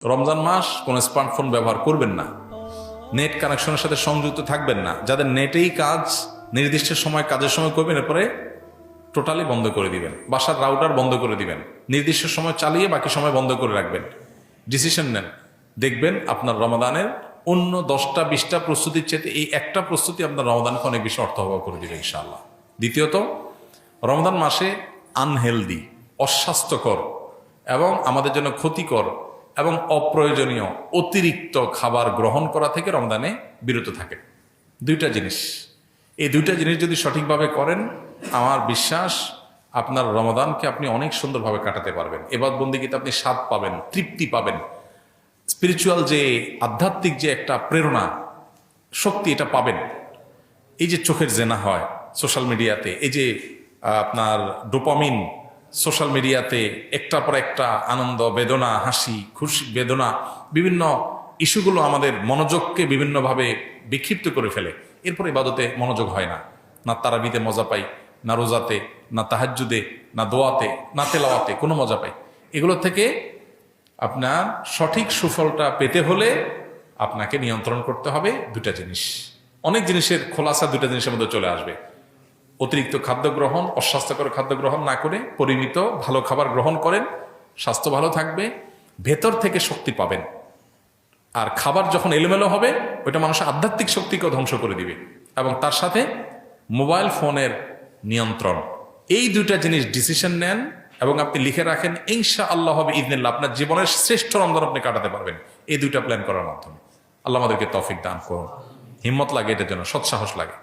রমজান মাস কোনো স্মার্টফোন ব্যবহার করবেন না, নেট কানেকশনের সাথে সংযুক্ত থাকবেন না। যাদের নেটেই কাজ, নির্দিষ্ট সময় কাজের সময় করবেন, এরপরে টোটালি বন্ধ করে দিবেন। বাসার রাউটার বন্ধ করে দিবেন, নির্দিষ্ট সময় চালিয়ে বাকি সময় বন্ধ করে রাখবেন। ডিসিশন নেন, দেখবেন আপনার রমাদানের অন্য 10টা-20টা প্রস্তুতির চেয়ে এই একটা প্রস্তুতি আপনার রমাদানকে অনেক বেশি অর্থবহ করে দিবে ইনশাআল্লাহ। দ্বিতীয়ত, রমজান মাসে আনহেলদি, অস্বাস্থ্যকর এবং আমাদের জন্য ক্ষতিকর এবং অপ্রয়োজনীয় অতিরিক্ত খাবার গ্রহণ করা থেকে রমজানে বিরত থাকে। দুইটা জিনিস, এই দুইটা জিনিস যদি সঠিকভাবে করেন, আমার বিশ্বাস আপনার রমাদানকে আপনি অনেক সুন্দরভাবে কাটাতে পারবেন। এবাদত বন্দেগীতে আপনি স্বাদ পাবেন, তৃপ্তি পাবেন, স্পিরিচুয়াল যে আধ্যাত্মিক যে একটা প্রেরণা, শক্তি, এটা পাবেন। এই যে চোখের জেনা হয় সোশ্যাল মিডিয়াতে, এই যে আপনার ডোপামিন সোশ্যাল মিডিয়াতে একটার পর একটা আনন্দ, বেদনা, হাসি, খুশি, বেদনা, বিভিন্ন ইস্যুগুলো আমাদের মনোযোগকে বিভিন্নভাবে বিক্ষিপ্ত করে ফেলে। এরপর ইবাদতে মনোযোগ হয় না, না তারাবিতে মজা পাই, না রোজাতে, না তাহাজ্জুদে, না দোয়াতে, না তেলাওয়াতে কোনো মজা পাই। এগুলো থেকে আপনার সঠিক সুফলটা পেতে হলে আপনাকে নিয়ন্ত্রণ করতে হবে দুটা জিনিস। অনেক জিনিসের খোলাসা দুটা জিনিসের মধ্যে চলে আসবে। অতিরিক্ত খাদ্য গ্রহণ, অস্বাস্থ্যকর খাদ্য গ্রহণ না করে পরিমিত ভালো খাবার গ্রহণ করেন, স্বাস্থ্য ভালো থাকবে, ভেতর থেকে শক্তি পাবেন। আর খাবার যখন এলোমেলো হবে, ওইটা মানুষের আধ্যাত্মিক শক্তিকেও ধ্বংস করে দিবে। এবং তার সাথে মোবাইল ফোনের নিয়ন্ত্রণ, এই দুইটা জিনিস ডিসিশন নেন এবং আপনি লিখে রাখেন, ইনশাআল্লাহ হবে ইদনিল্লাহ আপনার জীবনের শ্রেষ্ঠ রমজান আপনি কাটাতে পারবেন এই দুইটা প্ল্যান করার মাধ্যমে। আল্লাহ আমাদেরকে তৌফিক দান করুন, হিম্মত লাগে এটার জন্য, সৎসাহস লাগে।